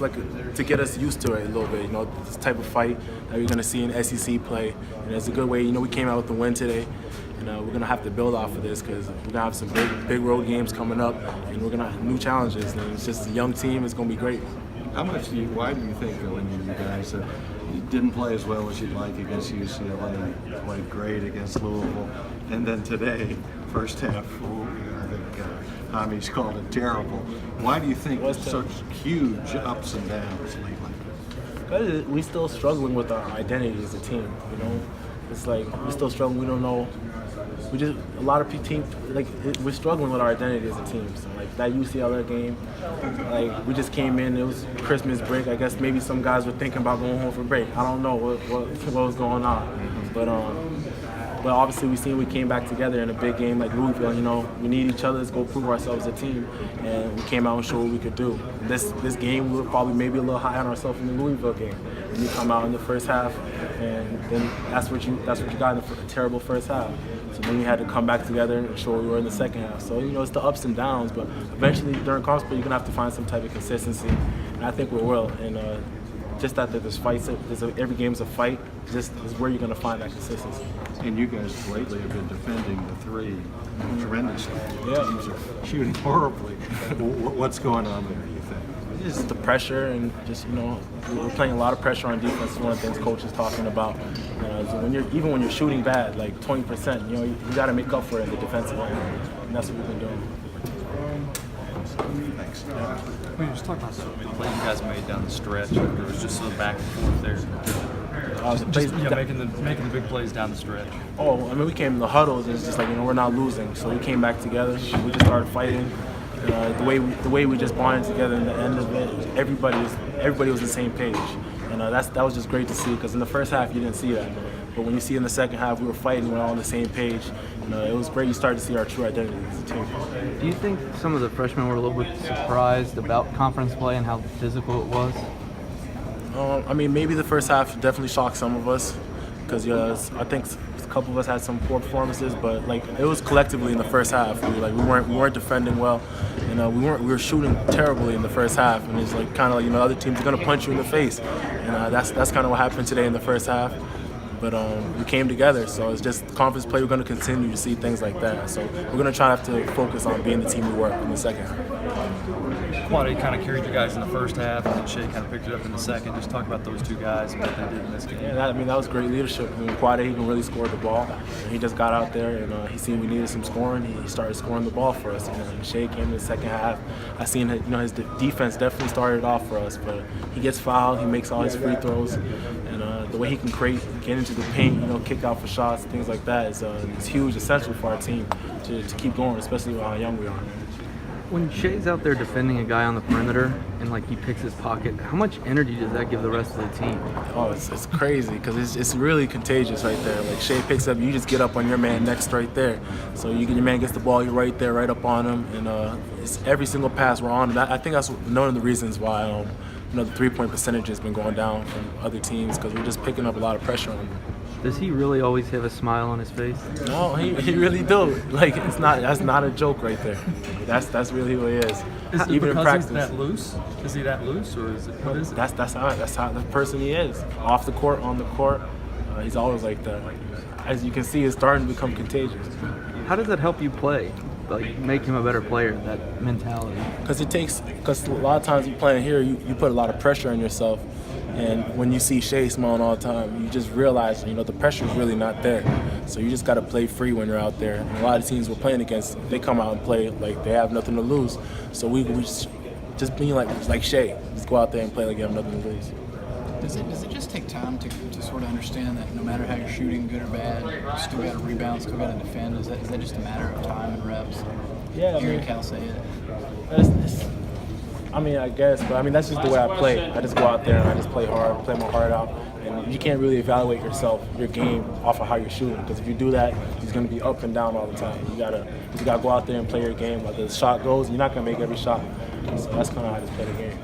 just like to get us used to it a little bit. You know, this type of fight that you're gonna see in SEC play, and it's a good way. You know, we came out with the win today. You know, we're gonna have to build off of this because we're gonna have some big road games coming up, and we're gonna have new challenges. And it's just a young team. It's gonna be great. Why do you think when you guys didn't play as well as you'd like against UCLA, played great against Louisville, and then today, first half, I think Hami's called it terrible. Why do you think there's such huge ups and downs lately? Because we're still struggling with our identity as a team. You know, it's like we're still struggling. We don't know. A lot of teams, we're struggling with our identity as a team. So like that UCLA game, like we just came in, it was Christmas break. I guess maybe some guys were thinking about going home for break. I don't know what was going on. But obviously we came back together in a big game like Louisville. You know, we need each other to go prove ourselves as a team, and we came out and showed what we could do. This game we were probably maybe a little high on ourselves in the Louisville game. And you come out in the first half, and then that's what you got in a terrible first half. So then we had to come back together and show what we were in the second half. So, you know, it's the ups and downs, but eventually during conference play, you're going to have to find some type of consistency. And I think we will. And just that there's fights, every game's a fight, just is where you're going to find that consistency. And you guys lately have been defending the three tremendously. Yeah. Teams are shooting horribly. What's going on there, do you think? Just the pressure, and just, you know, we're playing a lot of pressure on defense. One of the things coach is talking about. So even when you're shooting bad, like 20%, you know, you got to make up for it in the defensive end, and that's what we've been doing. Thanks. We just talked about some of the plays you guys made down the stretch. There was just some back and forth there. Making the big plays down the stretch. Oh, I mean, we came in the huddles, and it's just like, you know, we're not losing, so we came back together. We just started fighting. The way we just bonded together in the end of it, everybody was on the same page, and that was just great to see. Because in the first half you didn't see that, but when you see in the second half we were fighting, we were all on the same page. It was great. You started to see our true identity as a team. Do you think some of the freshmen were a little bit surprised about conference play and how physical it was? I mean, maybe the first half definitely shocked some of us, because I think a couple of us had some poor performances, but like it was collectively in the first half. We weren't defending well, and we were shooting terribly in the first half, and it's like kind of like, you know, other teams are gonna punch you in the face, and that's kind of what happened today in the first half. But we came together, so it's just conference play. We're going to continue to see things like that. So we're going to try to focus on being the team we were in the second half. Quade kind of carried you guys in the first half, and then Shea kind of picked it up in the second. Just talk about those two guys and what they did in this game. Yeah, that was great leadership. I mean, Quade, he can really score the ball. And he just got out there, and he seen we needed some scoring. He started scoring the ball for us. And Shea came in the second half. I seen that, you know, his defense definitely started off for us, but he gets fouled. He makes all his free throws, and the way he can get into the paint, you know, kick out for shots, things like that is huge, essential for our team to keep going, especially with how young we are. When Shea's out there defending a guy on the perimeter and like he picks his pocket, how much energy does that give the rest of the team? Oh, it's crazy, because it's really contagious right there. Like Shea picks up, you just get up on your man next right there. So your man gets the ball, you're right there, right up on him, and it's every single pass we're on. And I think that's one of the reasons why you know, the three-point percentage has been going down from other teams, because we're just picking up a lot of pressure on him. Does he really always have a smile on his face? No, he really do. Like that's not a joke right there. That's really who he is. Is it even in because practice. He's that loose? Is he that loose, or is it? What is it? That's how the person he is. Off the court, on the court, he's always like that. As you can see, it's starting to become contagious. How does that help you play? Like make him a better player, that mentality? Because a lot of times you playing here, you put a lot of pressure on yourself. And when you see Shea smiling all the time, you just realize, you know, the pressure is really not there. So you just got to play free when you're out there. And a lot of teams we're playing against, they come out and play like they have nothing to lose. So we just being like Shea, just go out there and play like you have nothing to lose. Does it just take time to sort of understand that no matter how you're shooting, good or bad, you still got to rebound, still got to defend? Is that just a matter of time and reps? Yeah, Hearing Cal say it. I guess, but that's just the way I play. I just go out there and I just play hard, play my heart out. And you can't really evaluate your game off of how you're shooting, because if you do that, it's going to be up and down all the time. You gotta go out there and play your game. Whether the shot goes, you're not going to make every shot. So that's kind of how I just play the game.